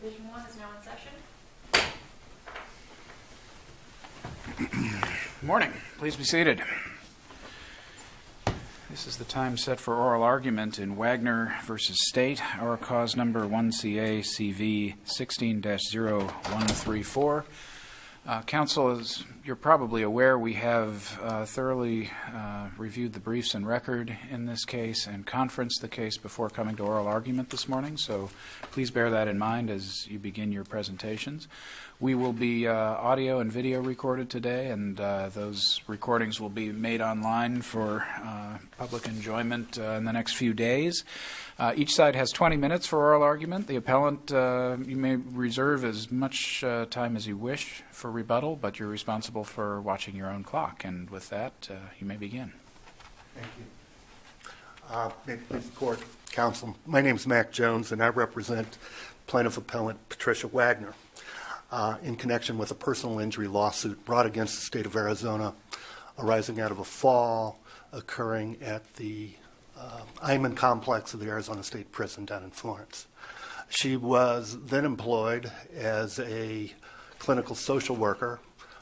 Division 1 is now in session. Morning. Please be seated. This is the time set for oral argument in Wagner v. State, our cause number 1CA CV16-0134. Counsel, as you're probably aware, we have thoroughly reviewed the briefs and record in this case and conferenced the case before coming to oral argument this morning, so please bear that in mind as you begin your presentations. We will be audio and video recorded today, and those recordings will be made online for public enjoyment in the next few days. Each side has 20 minutes for oral argument. The appellant, you may reserve as much time as you wish for rebuttal, but you're responsible for watching your own clock. And with that, you may begin. Thank you. Mr. Court, Counsel, my name is Mac Jones, and I represent plaintiff appellant Patricia Wagner in connection with a personal injury lawsuit brought against the state of Arizona arising out of a fall occurring at the Iman complex of the Arizona State Prison down in Florence. She was then employed as a clinical social worker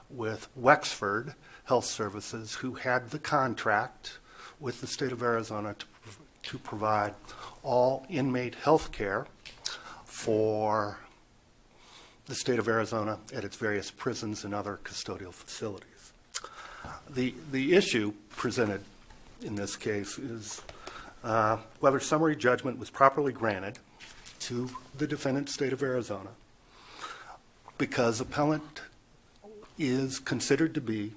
with Wexford Health Services, who had the contract with the state of Arizona to provide all inmate health care for the state of Arizona at its various prisons and other custodial facilities. The issue presented in this case is whether summary judgment was properly granted to the defendant, state of Arizona, because appellant is considered to be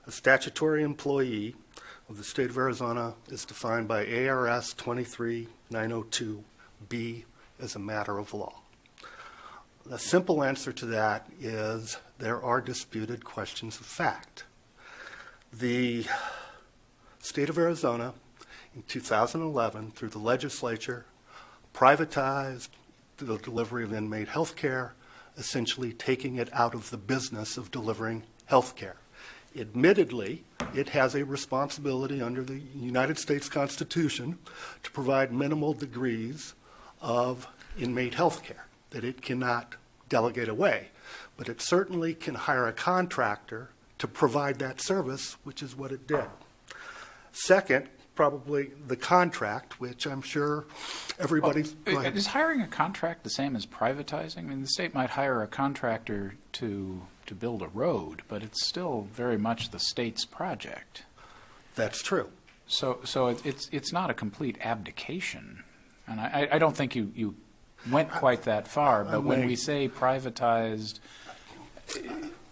a statutory employee of the state of Arizona as defined by ARS 23902B as a matter of law. The simple answer to that is there are disputed questions of fact. The state of Arizona in 2011, through the legislature, privatized the delivery of inmate health care, essentially taking it out of the business of delivering health care. Admittedly, it has a responsibility under the United States Constitution to provide minimal degrees of inmate health care that it cannot delegate away, but it certainly can hire a contractor to provide that service, which is what it did. Second, probably the contract, which I'm sure everybody's... Is hiring a contract the same as privatizing? I mean, the state might hire a contractor to build a road, but it's still very much the state's project. That's true. So it's not a complete abdication. And I don't think you went quite that far, but when we say privatized...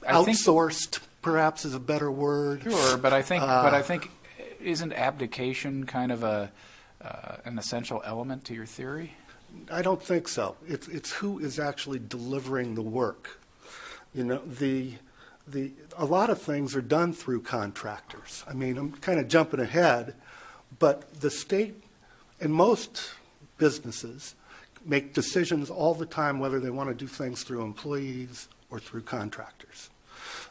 Outsourced, perhaps, is a better word. Sure, but I think isn't abdication kind of an essential element to your theory? I don't think so. It's who is actually delivering the work. You know, a lot of things are done through contractors. I mean, I'm kind of jumping ahead, but the state and most businesses make decisions all the time whether they want to do things through employees or through contractors.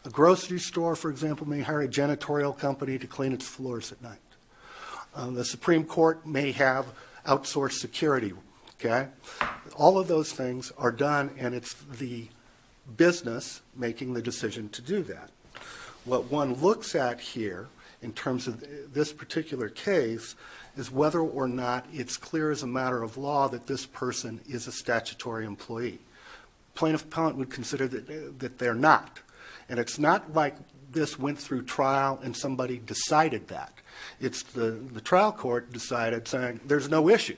A grocery store, for example, may hire a janitorial company to clean its floors at night. The Supreme Court may have outsourced security, okay? All of those things are done, and it's the business making the decision to do that. What one looks at here in terms of this particular case is whether or not it's clear as a matter of law that this person is a statutory employee. Plaintiff appellant would consider that they're not. And it's not like this went through trial and somebody decided that. It's the trial court decided, saying there's no issue.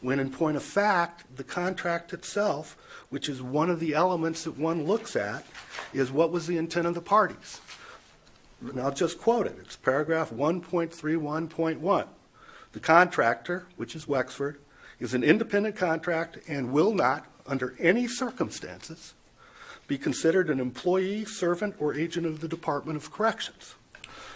When in point of fact, the contract itself, which is one of the elements that one looks at, is what was the intent of the parties. And I'll just quote it. It's paragraph 1.31.1. The contractor, which is Wexford, is an independent contract and will not, under any circumstances, be considered an employee, servant, or agent of the Department of Corrections.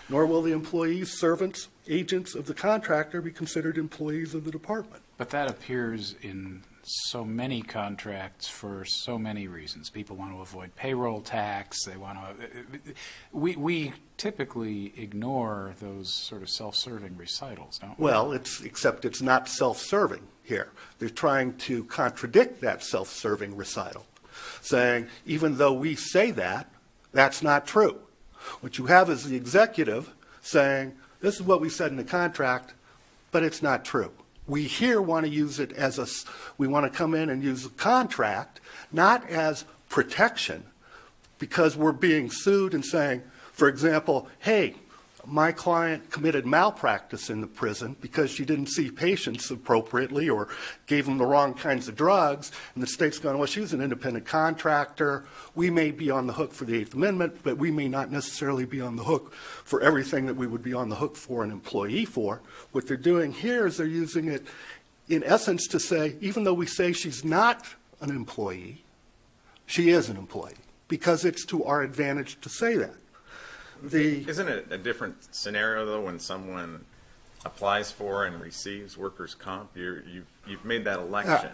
Nor will the employees, servants, agents of the contractor be considered employees of the department. But that appears in so many contracts for so many reasons. People want to avoid payroll tax. They want to. We typically ignore those sort of self-serving recitals, don't we? Well, except it's not self-serving here. They're trying to contradict that self-serving recital, saying even though we say that, that's not true. What you have is the executive saying, this is what we said in the contract, but it's not true. We here want to use it as we want to come in and use the contract, not as protection, because we're being sued and saying, for example, hey, my client committed malpractice in the prison because she didn't see patients appropriately or gave them the wrong kinds of drugs, and the state's going, well, she was an independent contractor. We may be on the hook for the Eighth Amendment, but we may not necessarily be on the hook for everything that we would be on the hook for an employee for. What they're doing here is they're using it, in essence, to say, even though we say she's not an employee, she is an employee, because it's to our advantage to say that. Isn't it a different scenario, though, when someone applies for and receives workers' comp? You've made that election,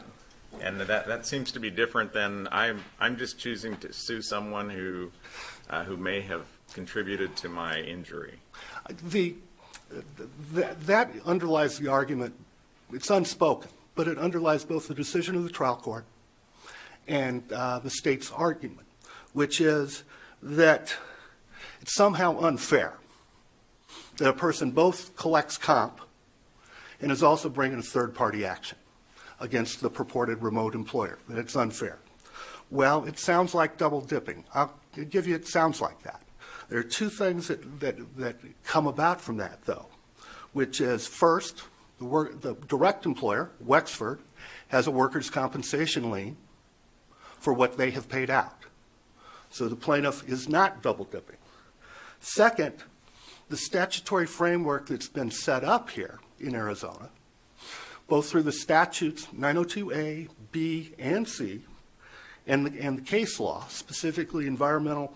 and that seems to be different than I'm just choosing to sue someone who may have contributed to my injury. That underlies the argument. It's unspoken, but it underlies both the decision of the trial court and the state's argument, which is that it's somehow unfair that a person both collects comp and is also bringing a third-party action against the purported remote employer, that it's unfair. Well, it sounds like double dipping. I'll give you, it sounds like that. There are two things that come about from that, though, which is, first, the direct employer, Wexford, has a workers' compensation lien for what they have paid out. So the plaintiff is not double dipping. Second, the statutory framework that's been set up here in Arizona, both through the statutes 902A, B, and C, and the case law, specifically Young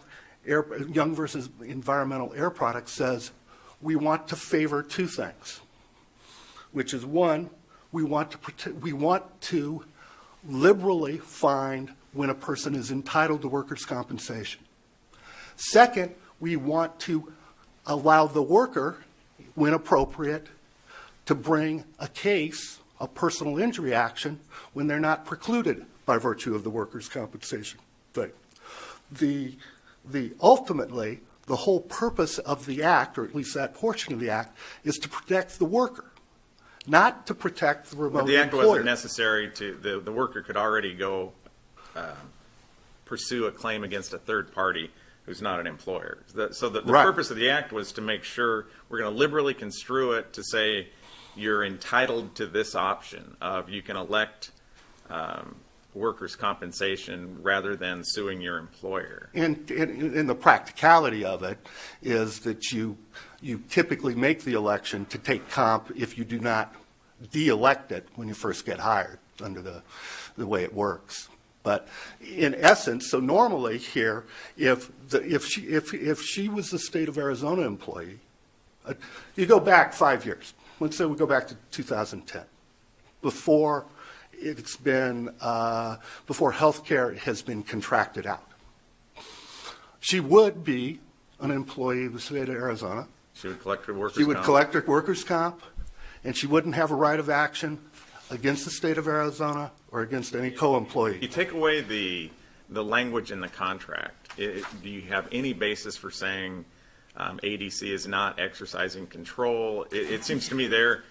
versus Environmental Air Products, says we want to favor two things, which is, one, we want to liberally find when a person is entitled to workers' compensation. Second, we want to allow the worker, when appropriate, to bring a case, a personal injury action, when they're not precluded by virtue of the workers' compensation thing. Ultimately, the whole purpose of the act, or at least that portion of the act, is to protect the worker, not to protect the remote employer. But the act wasn't necessary to, the worker could already go pursue a claim against a third party who's not an employer. So the Right. purpose of the act was to make sure we're going to liberally construe it to say you're entitled to this option of you can elect workers' compensation rather than suing your employer. And the practicality of it is that you typically make the election to take comp if you do not de-elect it when you first get hired under the way it works. But in essence, so normally here, if she was a state of Arizona employee, you go back 5 years. Let's say we go back to 2010, before health care has been contracted out. She would be an employee of the state of Arizona. She would collect her workers' She would comp. collect her workers' comp, and she wouldn't have a right of action against the state of Arizona or against any co-employee. You take away the language in the contract. Do you have any basis for saying ADC is not exercising control? It seems to me they're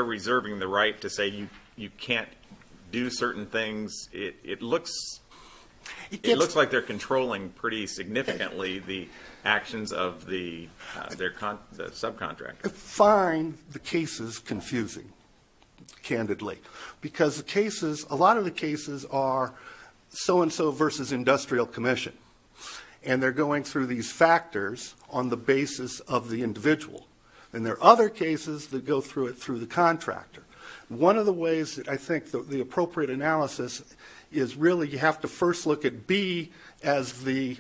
reserving the right to say you can't do certain things. It looks like they're controlling pretty significantly the actions of the subcontractor. I find the cases confusing, candidly, because a lot of the cases are so-and-so versus industrial commission, and they're going through these factors on the basis of the individual. And there are other cases that go through it through the contractor. One of the ways that I think the appropriate analysis is really you have to first look at B as the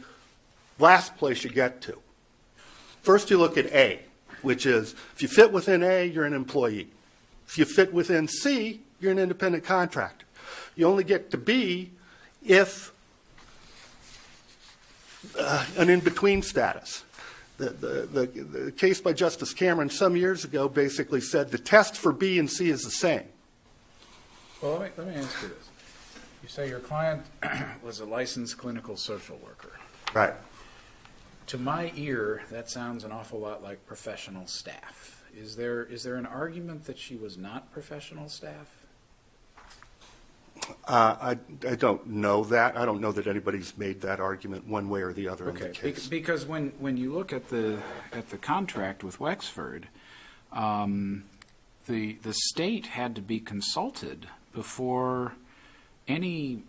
last place you get to. First you look at A, which is if you fit within A, you're an employee. If you fit within C, you're an independent contractor. You only get to B if an in-between status. The case by Justice Cameron some years ago basically said the test for B and C is the same. Well, let me ask you this. You say your client was a licensed clinical social worker. Right. To my ear, that sounds an awful lot like professional staff. Is there an argument that she was not professional staff? I don't know that. I don't know that anybody's made that argument one way or the other in the Okay, case. because when you look at the contract with Wexford, the state had to be consulted before any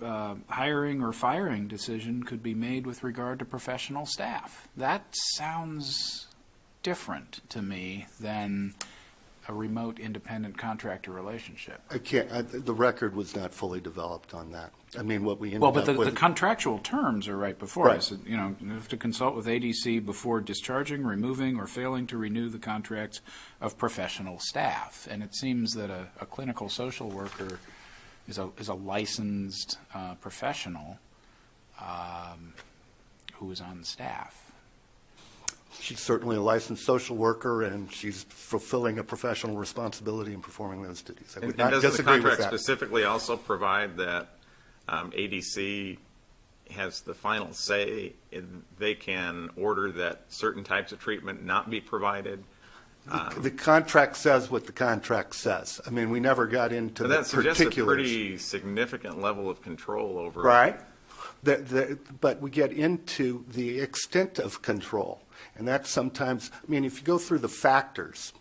hiring or firing decision could be made with regard to professional staff. That sounds different to me than a remote independent contractor relationship. The record was not fully developed on that. I mean, what we ended Well, but up with. the contractual terms are right before Right. us. You know, you have to consult with ADC before discharging, removing, or failing to renew the contracts of professional staff. And it seems that a clinical social worker is a licensed professional who is on staff. She's certainly a licensed social worker, and she's fulfilling a professional responsibility in performing those duties. I would And not doesn't the disagree with contract that. specifically also provide that ADC has the final say? They can order that certain types of treatment not be provided? The contract says what the contract says. I mean, we never got into So the that suggests a particulars. pretty significant level of control over. Right. But we get into the extent of control. And that's sometimes, I mean, if you go through the factors.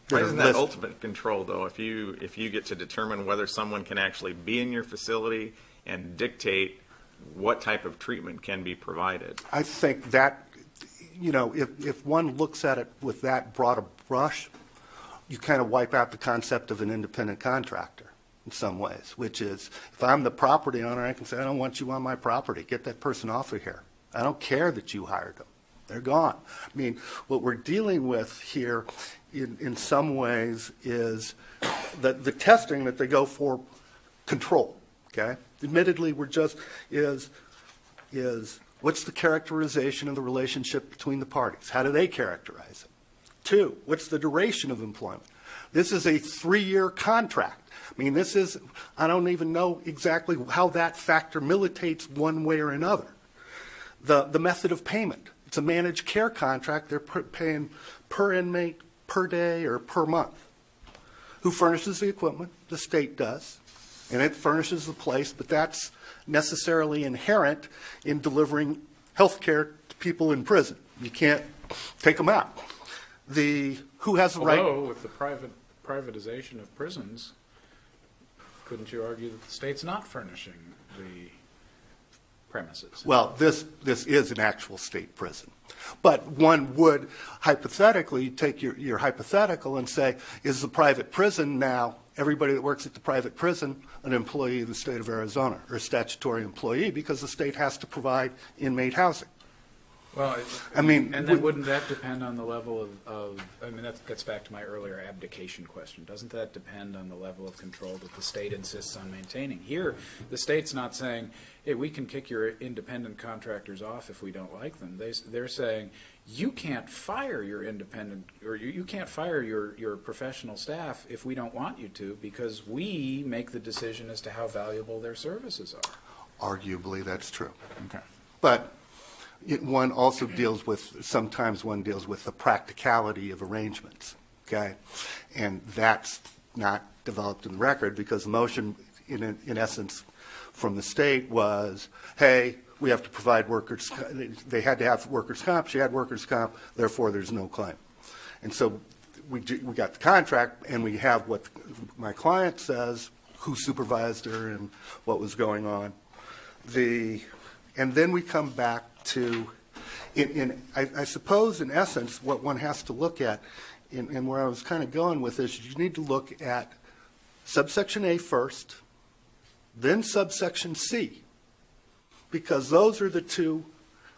Why are isn't that listed- ultimate control, though? If you get to determine whether someone can actually be in your facility and dictate what type of treatment can be provided? I think that, you know, if one looks at it with that broad a brush, you kind of wipe out the concept of an independent contractor in some ways, which is, if I'm the property owner, I can say, I don't want you on my property. Get that person off of here. I don't care that you hired them. They're gone. I mean, what we're dealing with here in some ways is the testing that they go for control, okay? Admittedly, we're just, is what's the characterization of the relationship between the parties? How do they characterize it? 2, what's the duration of employment? This is a 3-year contract. I mean, this is, I don't even know exactly how that factor militates one way or another. The method of payment. It's a managed care contract. They're paying per inmate, per day, or per month. Who furnishes the equipment? The state does. And it furnishes the place, but that's necessarily inherent in delivering health care to people in prison. You can't take them out. Who has the right? Although, with the privatization of prisons, couldn't you argue that the state's not furnishing the premises? Well, this is an actual state prison. But one would hypothetically take your hypothetical and say, is the private prison now, everybody that works at the private prison, an employee of the state of Arizona, or a statutory employee, because the state has to provide inmate housing? Well, I mean, and then wouldn't that depend on the level of I mean, that gets back to my earlier abdication question. Doesn't that depend on the level of control that the state insists on maintaining? Here, the state's not saying, hey, we can kick your independent contractors off if we don't like them. They're saying, you can't fire your independent, or you can't fire your professional staff if we don't want you to, because we make the decision as to how valuable their services are. Arguably, that's true. Okay. But one also deals with, sometimes one deals with the practicality of arrangements, okay? And that's not developed in the record because the motion, in essence, from the state was, hey, we have to provide workers, they had to have workers' comp, she had workers' comp, therefore there's no claim. And so we got the contract and we have what my client says, who supervised her and what was going on. And then we come back to, I suppose, in essence, what one has to look at, and where I was kind of going with this, you need to look at subsection A first, then subsection C, because those are the two.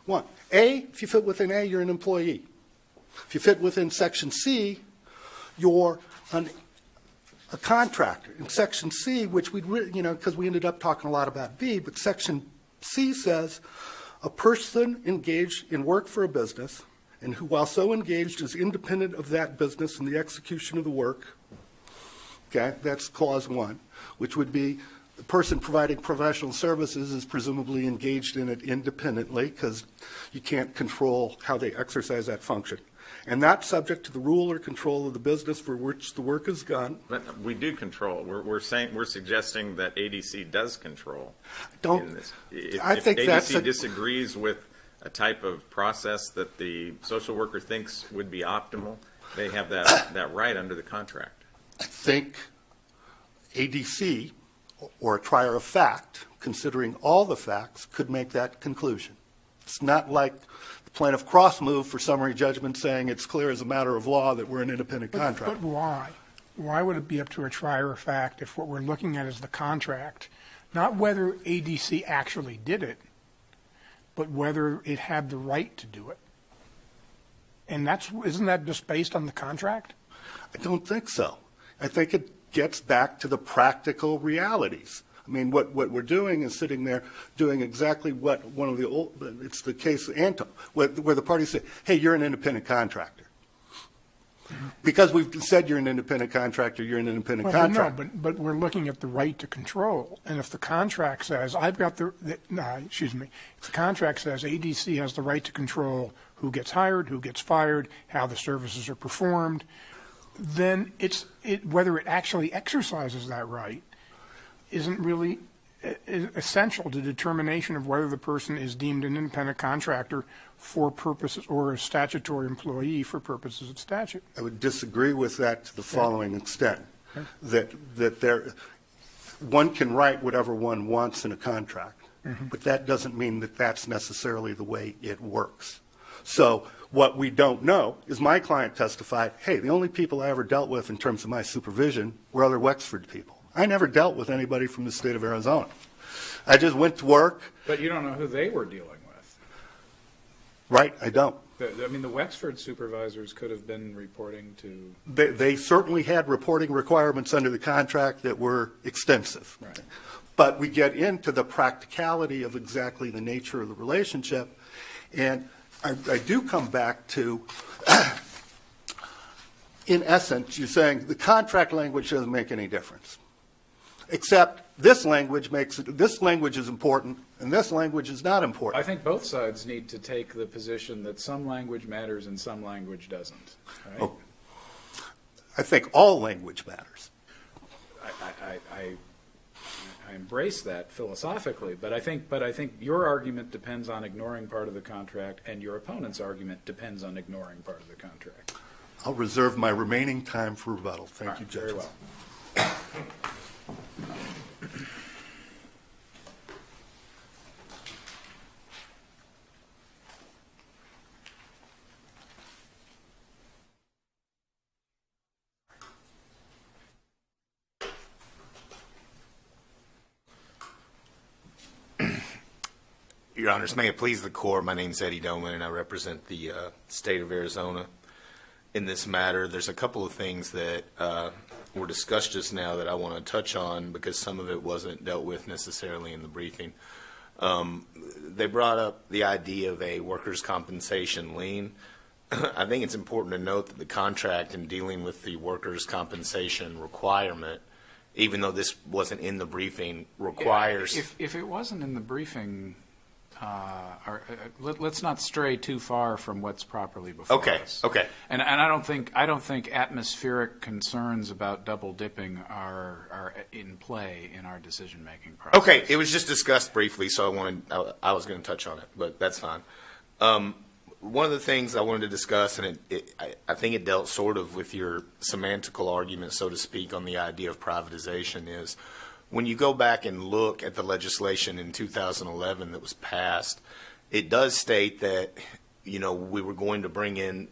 One, A, if you fit within A, you're an employee. If you fit within section C, you're a contractor. In Section C, which because we ended up talking a lot about B, but Section C says a person engaged in work for a business and who, while so engaged, is independent of that business in the execution of the work. Okay, that's clause 1, which would be the person providing professional services is presumably engaged in it independently because you can't control how they exercise that function. And not subject to the rule or control of the business for which the work is done. But we do control. We're suggesting that ADC does control. Don't. If think that's ADC disagrees with a type of process that the social worker thinks would be optimal, they have that right under the contract. I think ADC or a trier of fact, considering all the facts, could make that conclusion. It's not like the plaintiff cross-move for summary judgment saying it's clear as a matter of law that we're an independent contractor. But why? Why would it be up to a trier of fact if what we're looking at is the contract, not whether ADC actually did it, but whether it had the right to do it? And isn't that just based on the contract? I don't think so. I think it gets back to the practical realities. I mean, what we're doing is sitting there doing exactly what one of the old, it's the case of Anton, where the parties say, hey, you're an independent contractor. Because we've said you're an independent contractor, you're an independent contractor. No, but we're looking at the right to control. And if the contract says, if the contract says ADC has the right to control who gets hired, who gets fired, how the services are performed, then whether it actually exercises that right isn't really essential to determination of whether the person is deemed an independent contractor for purposes or a statutory employee for purposes of statute. I would disagree with that to the following extent, that one can write whatever one wants in a contract, but that doesn't mean that that's necessarily the way it works. So what we don't know is my client testified, hey, the only people I ever dealt with in terms of my supervision were other Wexford people. I never dealt with anybody from the state of Arizona. I just went to work. But you don't know who they were dealing with. Right, I don't. I mean, the Wexford supervisors could have been reporting to... They certainly had reporting requirements under the contract that were extensive. Right. But we get into the practicality of exactly the nature of the relationship. And I do come back to, in essence, you're saying the contract language doesn't make any difference. Except this language is important, and this language is not important. I think both sides need to take the position that some language matters and some language doesn't. Right? Oh, I think all language matters. I embrace that philosophically, but I think your argument depends on ignoring part of the contract, and your opponent's argument depends on ignoring part of the contract. I'll reserve my remaining time for rebuttal. Thank you, Very judges. well. Your Honors, may it please the Court, my name is Eddie Doman, and I represent the state of Arizona in this matter. There's a couple of things that were discussed just now that I want to touch on because some of it wasn't dealt with necessarily in the briefing. They brought up the idea of a workers' compensation lien. I think it's important to note that the contract in dealing with the workers' compensation requirement, even though this wasn't in the briefing, requires... If it wasn't in the briefing... let's not stray too far from what's properly before us. Okay. And I don't think atmospheric concerns about double dipping are in play in our decision making process. Okay, it was just discussed briefly, so I was going to touch on it, but that's fine. One of the things I wanted to discuss, and I think it dealt sort of with your semantical argument, so to speak, on the idea of privatization is. When you go back and look at the legislation in 2011 that was passed, it does state that, we were going to bring in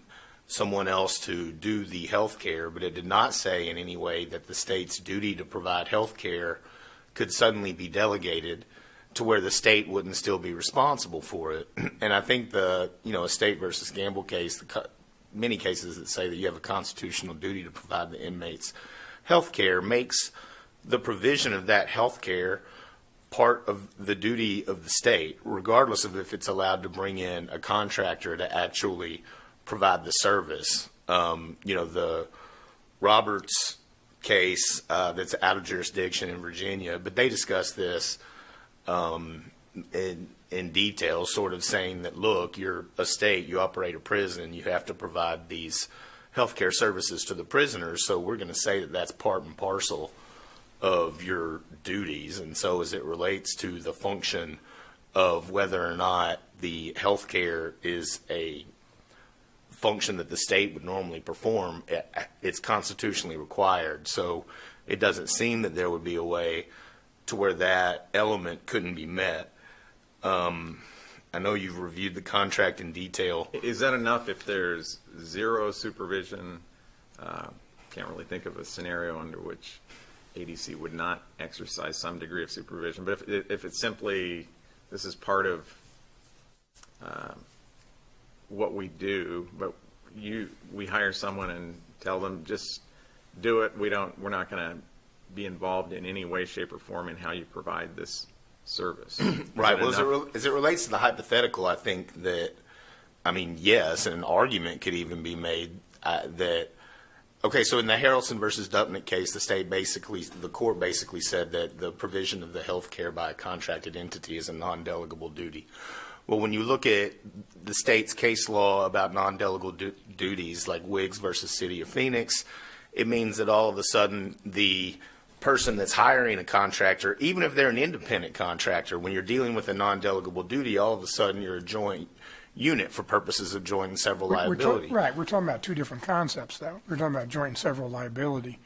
someone else to do the health care, but it did not say in any way that the state's duty to provide health care could suddenly be delegated to where the state wouldn't still be responsible for it. And I think the, Estate versus Gamble case, many cases that say that you have a constitutional duty to provide the inmates health care makes the provision of that health care part of the duty of the state, regardless of if it's allowed to bring in a contractor to actually provide the service. The Roberts case that's out of jurisdiction in Virginia, but they discussed this in detail, sort of saying that, look, you're a state, you operate a prison, you have to provide these healthcare services to the prisoners, so we're going to say that that's part and parcel of your duties. And so as it relates to the function of whether or not the healthcare is a function that the state would normally perform, it's constitutionally required. So it doesn't seem that there would be a way to where that element couldn't be met. I know you've reviewed the contract in detail. Is that enough if there's zero supervision? Can't really think of a scenario under which ADC would not exercise some degree of supervision. But if it's simply, this is part of what we do, but we hire someone and tell them just do it. We're not going to be involved in any way, shape, or form in how you provide this service. Right. Well, as it relates to the hypothetical, I think that, yes, an argument could even be made that, okay, so in the Harrelson versus Dupnick case, the court basically said that the provision of the health care by a contracted entity is a non-delegable duty. Well, when you look at the state's case law about non-delegable duties, like Wiggs versus City of Phoenix, it means that all of a sudden the person that's hiring a contractor, even if they're an independent contractor, when you're dealing with a non-delegable duty, all of a sudden you're a joint unit for purposes of joint and several liability. Right. We're talking about two different concepts, though. We're talking about joint and several liability,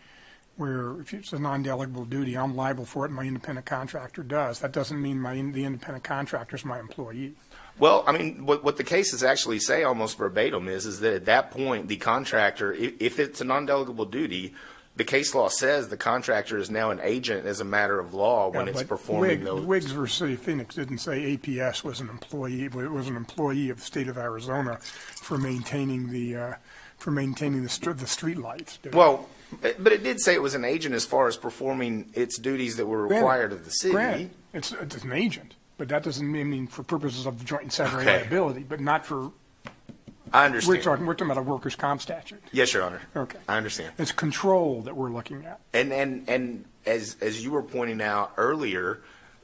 where if it's a non-delegable duty, I'm liable for it and my independent contractor does. That doesn't mean the independent contractor is my employee. Well, what the cases actually say almost verbatim is that at that point, the contractor, if it's a non-delegable duty, the case law says the contractor is now an agent as a matter of law when it's performing those. Wiggs versus City of Phoenix didn't say APS was an employee. It was an employee of the state of Arizona for maintaining the street lights. Well, but it did say it was an agent as far as performing its duties that were required of the city. Granted, it's an agent, but that doesn't mean for purposes of the joint and several liability, but not for. I understand. We're talking about a workers' comp statute. Yes, Your Honor. Okay. I understand. It's control that we're looking at. And as you were pointing out earlier,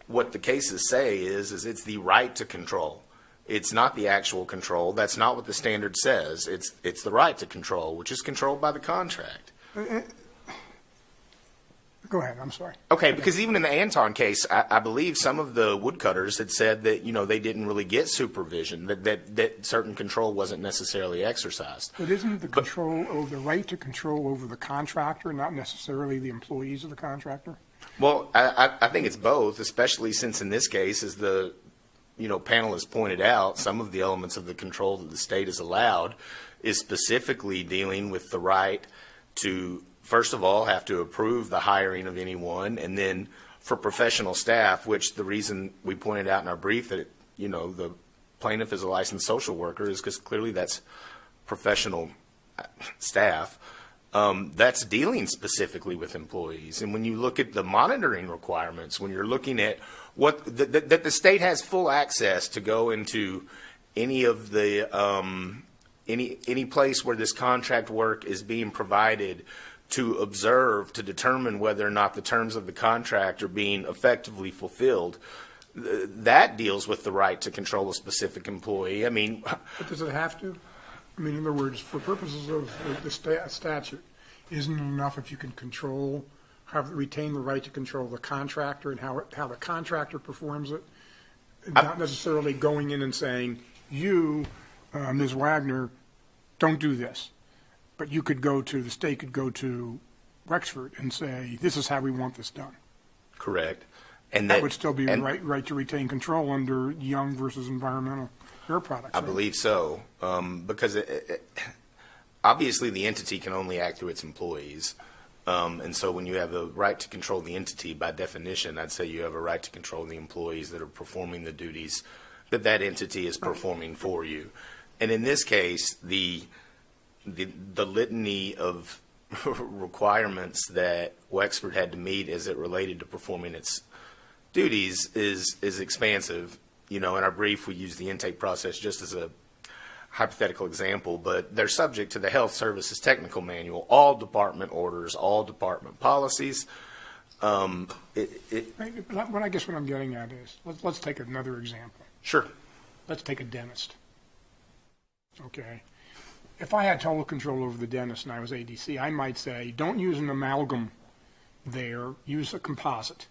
what the cases say is it's the right to control. It's not the actual control. That's not what the standard says. It's the right to control, which is controlled by the contract. Go ahead. I'm sorry. Okay, because even in the Anton case, I believe some of the woodcutters had said that they didn't really get supervision, that certain control wasn't necessarily exercised. But isn't the right to control over the contractor, not necessarily the employees of the contractor? Well, I think it's both, especially since in this case, as the panel has pointed out, some of the elements of the control that the state has allowed is specifically dealing with the right to, first of all, have to approve the hiring of anyone, and then for professional staff, which the reason we pointed out in our brief that the plaintiff is a licensed social worker is because clearly that's professional staff. That's dealing specifically with employees. And when you look at the monitoring requirements, when you're looking at what that the state has full access to go into any of the any place where this contract work is being provided, to observe, to determine whether or not the terms of the contract are being effectively fulfilled, that deals with the right to control a specific employee. But does it have to? In other words, for purposes of the statute, isn't it enough if you can retain the right to control the contractor and how the contractor performs it, not necessarily going in and saying, you, Ms. Wagner, don't do this. But the state could go to Wexford and say, this is how we want this done. Correct. And that would still be right to retain control under Young versus Environmental Air Products. I believe so, because obviously the entity can only act through its employees. And so when you have the right to control the entity, by definition, I'd say you have a right to control the employees that are performing the duties that entity is performing for you. And in this case, the litany of requirements that Wexford had to meet as it related to performing its duties is expansive. In our brief, we use the intake process just as a hypothetical example, but they're subject to the Health Services Technical Manual, all department orders, all department policies. I guess what I'm getting at is, let's take another example. Sure. Let's take a dentist. Okay. If I had total control over the dentist and I was ADC, I might say, don't use an amalgam there, use a composite.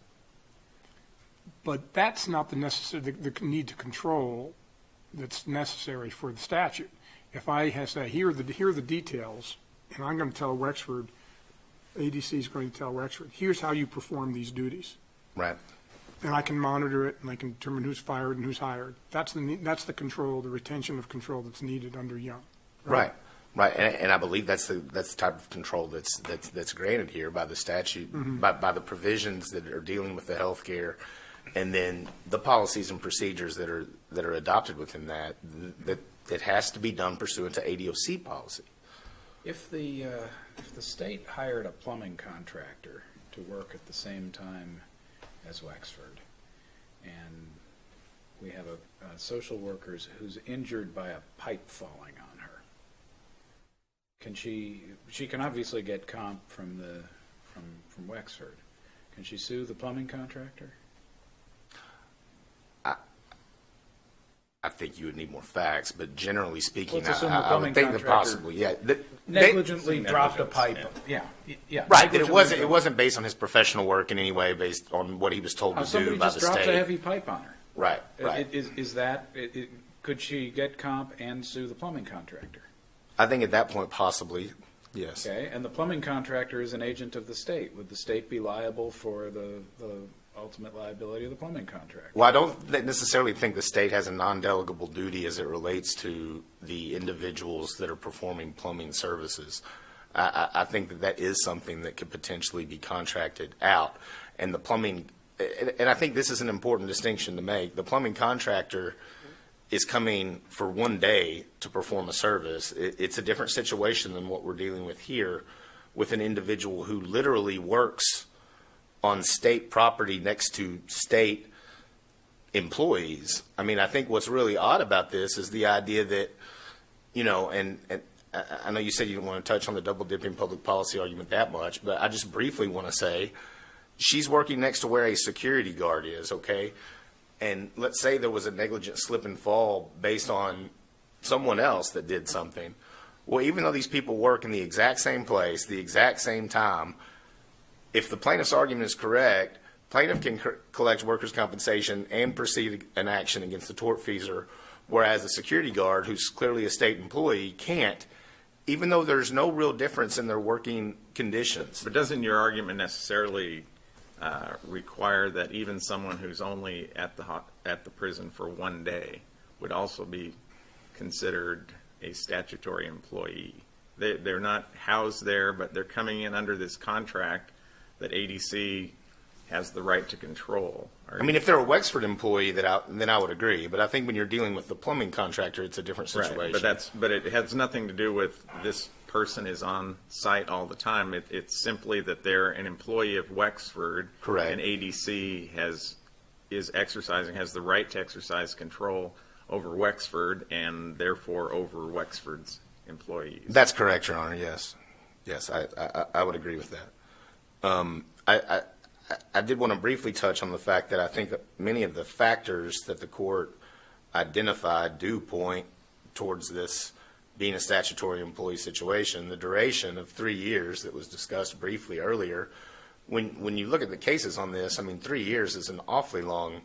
But that's not the need to control that's necessary for the statute. If I say, here are the details, and I'm going to tell Wexford, ADC is going to tell Wexford, here's how you perform these duties. Right. And I can monitor it, and I can determine who's fired and who's hired. That's the control, the retention of control that's needed under Young. Right. And I believe that's the type of control that's granted here by the statute, by the provisions that are dealing with the health care, and then the policies and procedures that are adopted within that has to be done pursuant to ADOC policy. If the state hired a plumbing contractor to work at the same time as Wexford, and we have a social worker who's injured by a pipe falling on her, can she can obviously get comp from Wexford. Can she sue the plumbing contractor? I think you would need more facts, but generally speaking, Let's assume the I would plumbing think that contractor possibly, yeah. Negligently dropped a pipe. Yeah. Right, that it wasn't based on his professional work in any way, based on what he was told to do Somebody by just the dropped state. a heavy pipe on her. Right. Could she get comp and sue the plumbing contractor? I think at that point, possibly, yes. Okay, and the plumbing contractor is an agent of the state. Would the state be liable for the ultimate liability of the plumbing contractor? Well, I don't necessarily think the state has a non-delegable duty as it relates to the individuals that are performing plumbing services. I think that is something that could potentially be contracted out. And the plumbing, and I think this is an important distinction to make, the plumbing contractor is coming for one day to perform a service. It's a different situation than what we're dealing with here, with an individual who literally works on state property next to state employees. I mean, I think what's really odd about this is the idea that, and I know you said you didn't want to touch on the double dipping public policy argument that much, but I just briefly want to say she's working next to where a security guard is, okay? And let's say there was a negligent slip and fall based on someone else that did something. Well, even though these people work in the exact same place, the exact same time, if the plaintiff's argument is correct, plaintiff can collect workers' compensation and proceed an action against the tortfeasor, whereas the security guard, who's clearly a state employee, can't, even though there's no real difference in their working conditions. But doesn't your argument necessarily require that even someone who's only at the prison for one day would also be considered a statutory employee? They're not housed there, but they're coming in under this contract that ADC has the right to control. I mean, if they're a Wexford employee, then I would agree. But I think when you're dealing with the plumbing contractor, it's a different situation. Right, but it has nothing to do with this person is on site all the time. It's simply that they're an employee of Wexford. Correct. And ADC has the right to exercise control over Wexford and therefore over Wexford's employees. That's correct, Your Honor. Yes, I would agree with that. I did want to briefly touch on the fact that I think that many of the factors that the court identified do point towards this being a statutory employee situation. The duration of 3 years that was discussed briefly earlier, when you look at the cases on this, I mean, 3 years is an awfully long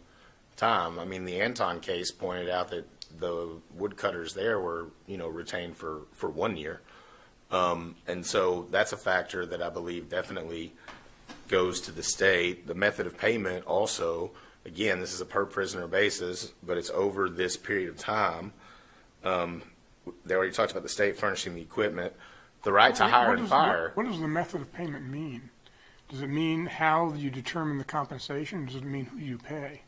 time. I mean, the Anton case pointed out that the woodcutters there were, retained for 1 year. And so that's a factor that I believe definitely goes to the state. The method of payment also, again, this is a per prisoner basis, but it's over this period of time. They already talked about the state furnishing the equipment, the right to hire and fire. What does the method of payment mean? Does it mean how you determine the compensation? Does it mean who you pay?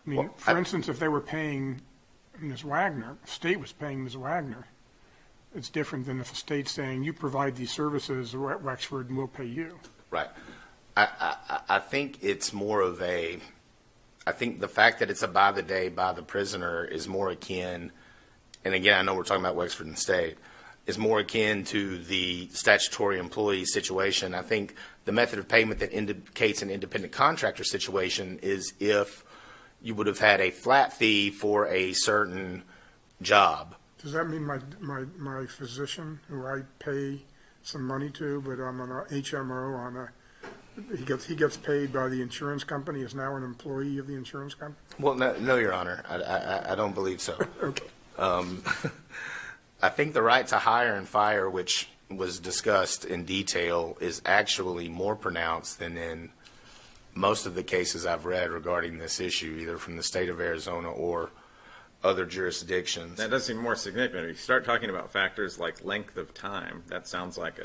I mean, for instance, if they were paying Ms. Wagner, the state was paying Ms. Wagner, It's different than if the state's saying, you provide these services at Wexford and we'll pay you. Right. I think it's more of a, I think the fact that it's a by the day, by the prisoner is more akin, and again, I know we're talking about Wexford and State, is more akin to the statutory employee situation. I think the method of payment that indicates an independent contractor situation is if you would have had a flat fee for a certain job. Does that mean my physician, who I pay some money to, but I'm on a HMO on a, he gets paid by the insurance company, is now an employee of the insurance company? Well, no, Your Honor, I don't believe so. Okay. I think the right to hire and fire, which was discussed in detail, is actually more pronounced than in most of the cases I've read regarding this issue, either from the state of Arizona or other jurisdictions. That does seem more significant. If you start talking about factors like length of time, that sounds like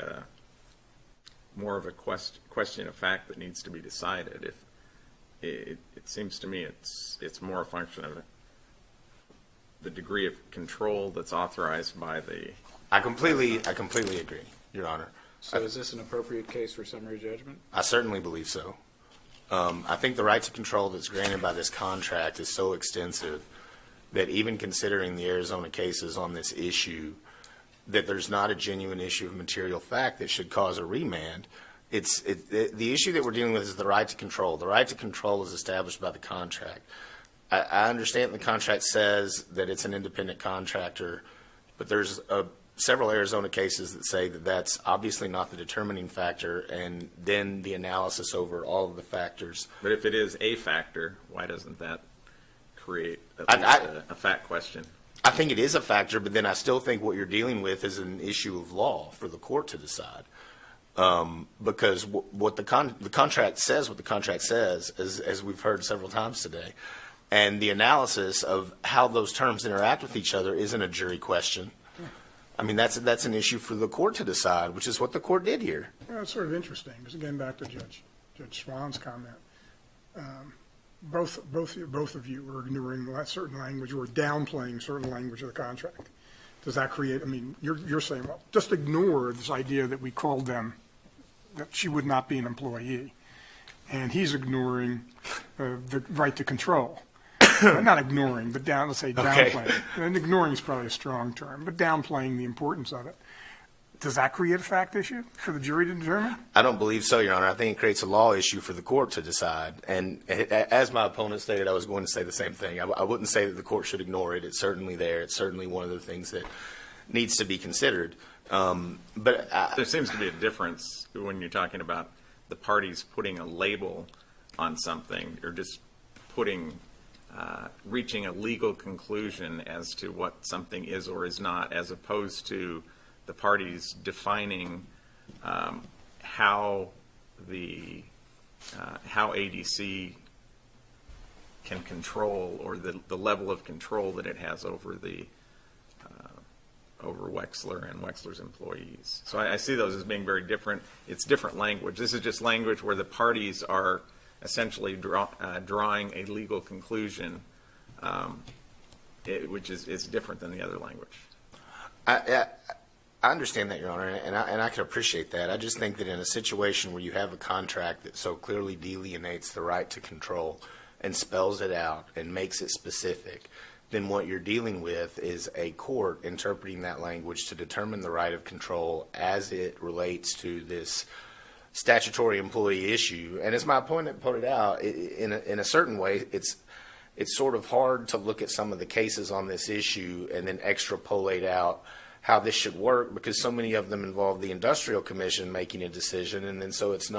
more of a question of fact that needs to be decided. If it seems to me it's more a function of the degree of control that's authorized by the. I completely agree, Your Honor. So is this an appropriate case for summary judgment? I certainly believe so. I think the right to control that's granted by this contract is so extensive that even considering the Arizona cases on this issue, that there's not a genuine issue of material fact that should cause a remand. The issue that we're dealing with is the right to control. The right to control is established by the contract. I understand the contract says that it's an independent contractor, but there's several Arizona cases that say that that's obviously not the determining factor, and then the analysis over all of the factors. But if it is a factor, why doesn't that create at least a fact question? I think it is a factor, but then I still think what you're dealing with is an issue of law for the court to decide. Because what the contract says, as we've heard several times today, and the analysis of how those terms interact with each other isn't a jury question. I mean, that's an issue for the court to decide, which is what the court did here. Well, it's sort of interesting, because again, back to Judge Swan's comment, both of you were ignoring certain language or downplaying certain language of the contract. Does that create, I mean, you're saying, well, just ignore this idea that we called them, that she would not be an employee. And he's ignoring the right to control. Not ignoring, but let's say downplaying. Okay. And ignoring is probably a strong term, but downplaying the importance of it. Does that create a fact issue for the jury to determine? I don't believe so, Your Honor. I think it creates a law issue for the court to decide. And as my opponent stated, I was going to say the same thing. I wouldn't say that the court should ignore it. It's certainly there. It's certainly one of the things that needs to be considered. But there seems to be a difference when you're talking about the parties putting a label on something or just reaching a legal conclusion as to what something is or is not, as opposed to the parties defining how ADC can control, or the level of control that it has over over Wexler and Wexler's employees. So I see those as being very different. It's different language. This is just language where the parties are essentially drawing a legal conclusion, which is different than the other language. I understand that, Your Honor, and I can appreciate that. I just think that in a situation where you have a contract that so clearly delineates the right to control and spells it out and makes it specific, then what you're dealing with is a court interpreting that language to determine the right of control as it relates to this statutory employee issue. And as my opponent pointed out, in a certain way, it's sort of hard to look at some of the cases on this issue and then extrapolate out how this should work, because so many of them involve the Industrial Commission making a decision, and then so it's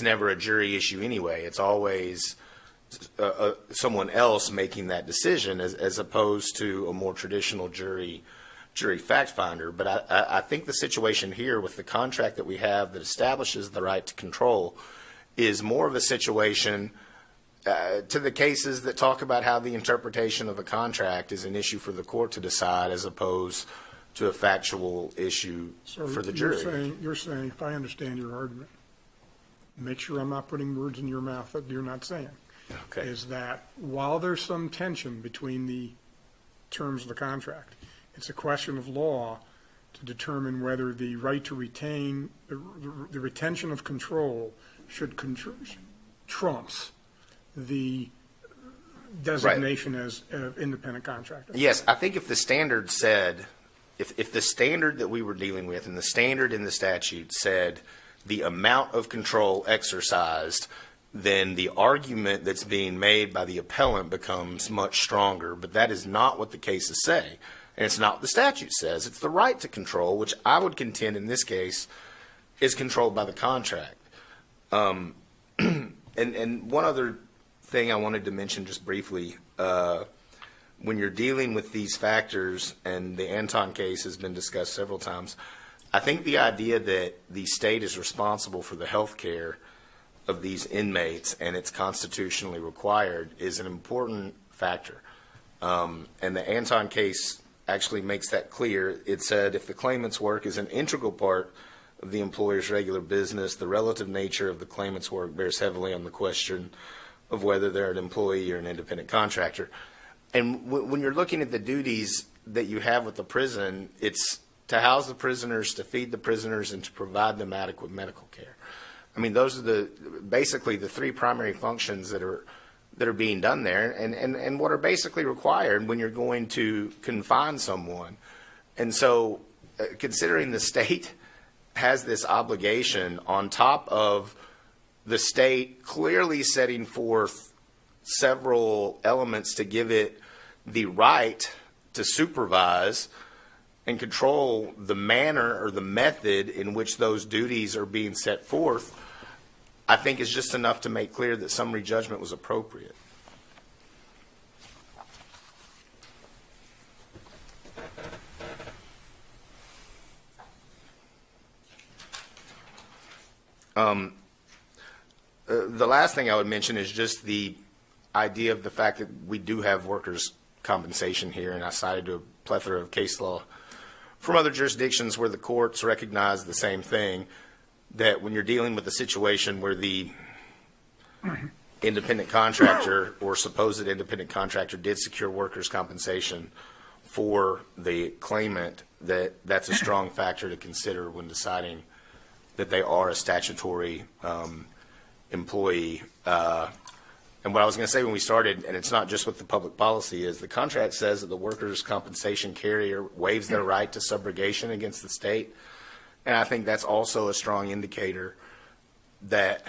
never a jury issue anyway. It's always someone else making that decision, as opposed to a more traditional jury fact finder. But I think the situation here with the contract that we have that establishes the right to control is more of a situation to the cases that talk about how the interpretation of a contract is an issue for the court to decide, as opposed to a factual issue for the jury. You're saying, if I understand your argument, make sure I'm not putting words in your mouth that you're not saying, okay, is that while there's some tension between the terms of the contract, it's a question of law to determine whether the right to retain, the retention of control trumps the designation as independent contractor. Yes, I think if the standard said, if the standard that we were dealing with and the standard in the statute said the amount of control exercised, then the argument that's being made by the appellant becomes much stronger. But that is not what the cases say. And it's not what the statute says. It's the right to control, which I would contend in this case is controlled by the contract. And one other thing I wanted to mention just briefly, when you're dealing with these factors, and the Anton case has been discussed several times, I think the idea that the state is responsible for the health care of these inmates and it's constitutionally required is an important factor. And the Anton case actually makes that clear. It said if the claimant's work is an integral part of the employer's regular business, the relative nature of the claimant's work bears heavily on the question of whether they're an employee or an independent contractor. And when you're looking at the duties that you have with the prison, it's to house the prisoners, to feed the prisoners, and to provide them adequate medical care. I mean, those are basically the three primary functions that are being done there, and what are basically required when you're going to confine someone. And so, considering the state has this obligation on top of the state clearly setting forth several elements to give it the right to supervise and control the manner or the method in which those duties are being set forth, I think is just enough to make clear that summary judgment was appropriate. The last thing I would mention is just the idea of the fact that we do have workers' compensation here, and I cited a plethora of case law from other jurisdictions where the courts recognize the same thing, that when you're dealing with a situation where the independent contractor or supposed independent contractor did secure workers' compensation for the claimant, that's a strong factor to consider when deciding that they are a statutory employee. And what I was going to say when we started, and it's not just what the public policy is, the contract says that the workers' compensation carrier waives their right to subrogation against the state. And I think that's also a strong indicator that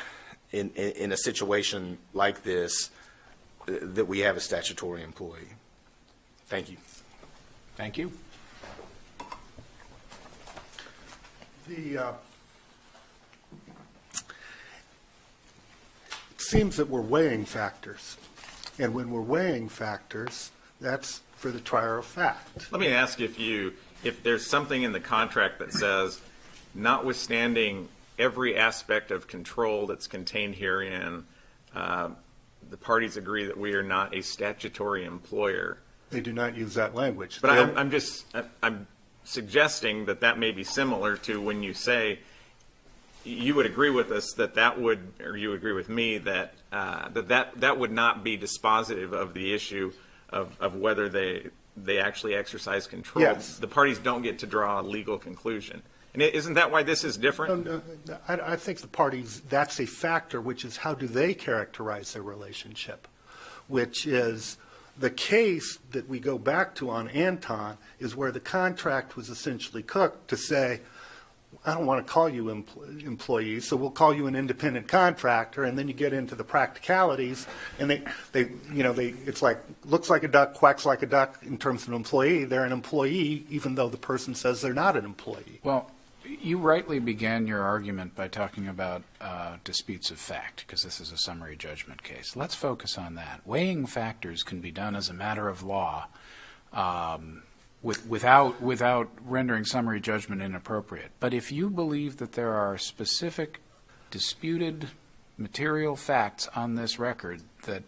in a situation like this, that we have a statutory employee. Thank you. Thank you. It seems that we're weighing factors. And when we're weighing factors, that's for the trier of fact. Let me ask if there's something in the contract that says, notwithstanding every aspect of control that's contained herein, the parties agree that we are not a statutory employer. They do not use that language. But I'm suggesting that may be similar to when you say you would agree with us that would, or you agree with me that that would not be dispositive of the issue of whether they actually exercise control. Yes. The parties don't get to draw a legal conclusion. And isn't that why this is different? No, I think the parties, that's a factor, which is how do they characterize their relationship, which is the case that we go back to on Anton is where the contract was essentially cooked to say, I don't want to call you employees, so we'll call you an independent contractor, and then you get into the practicalities, and it's like, looks like a duck, quacks like a duck in terms of an employee. They're an employee, even though the person says they're not an employee. Well, you rightly began your argument by talking about disputes of fact, because this is a summary judgment case. Let's focus on that. Weighing factors can be done as a matter of law without rendering summary judgment inappropriate. But if you believe that there are specific disputed material facts on this record that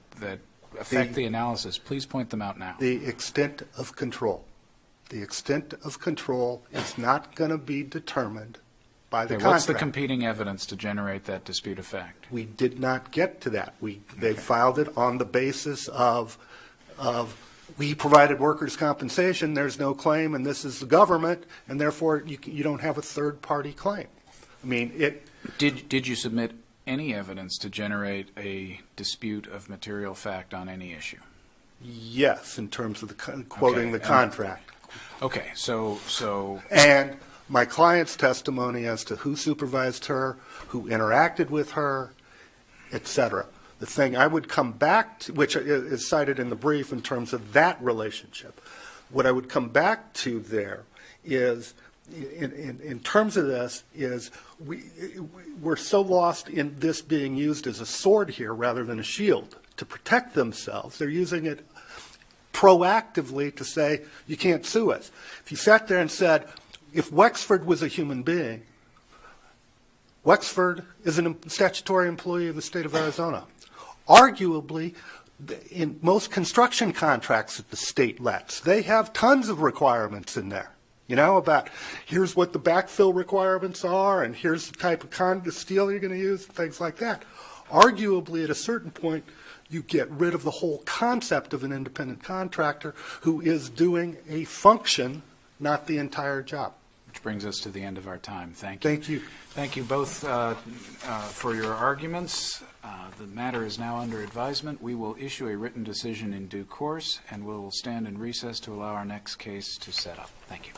affect the analysis, please point them out now. The extent of control. The extent of control is not going to be determined by the contract. What's the competing evidence to generate that dispute of fact? We did not get to that. They filed it on the basis of we provided workers' compensation, there's no claim, and this is the government, and therefore you don't have a third-party claim. I mean, it. Did you submit any evidence to generate a dispute of material fact on any issue? Yes, in terms of the quoting the contract. Okay, so And my client's testimony as to who supervised her, who interacted with her, et cetera. The thing I would come back to, which is cited in the brief in terms of that relationship, what I would come back to there is, in terms of this, is we're so lost in this being used as a sword here rather than a shield to protect themselves. They're using it proactively to say, you can't sue us. If you sat there and said, if Wexford was a human being, Wexford is a statutory employee of the state of Arizona. Arguably, in most construction contracts that the state lets, they have tons of requirements in there, about here's what the backfill requirements are, and here's the type of steel you're going to use, and things like that. Arguably, at a certain point, you get rid of the whole concept of an independent contractor who is doing a function, not the entire job. which brings us to the end of our time. Thank you. Thank you. Thank you both for your arguments. The matter is now under advisement. We will issue a written decision in due course, and we will stand in recess to allow our next case to set up. Thank you.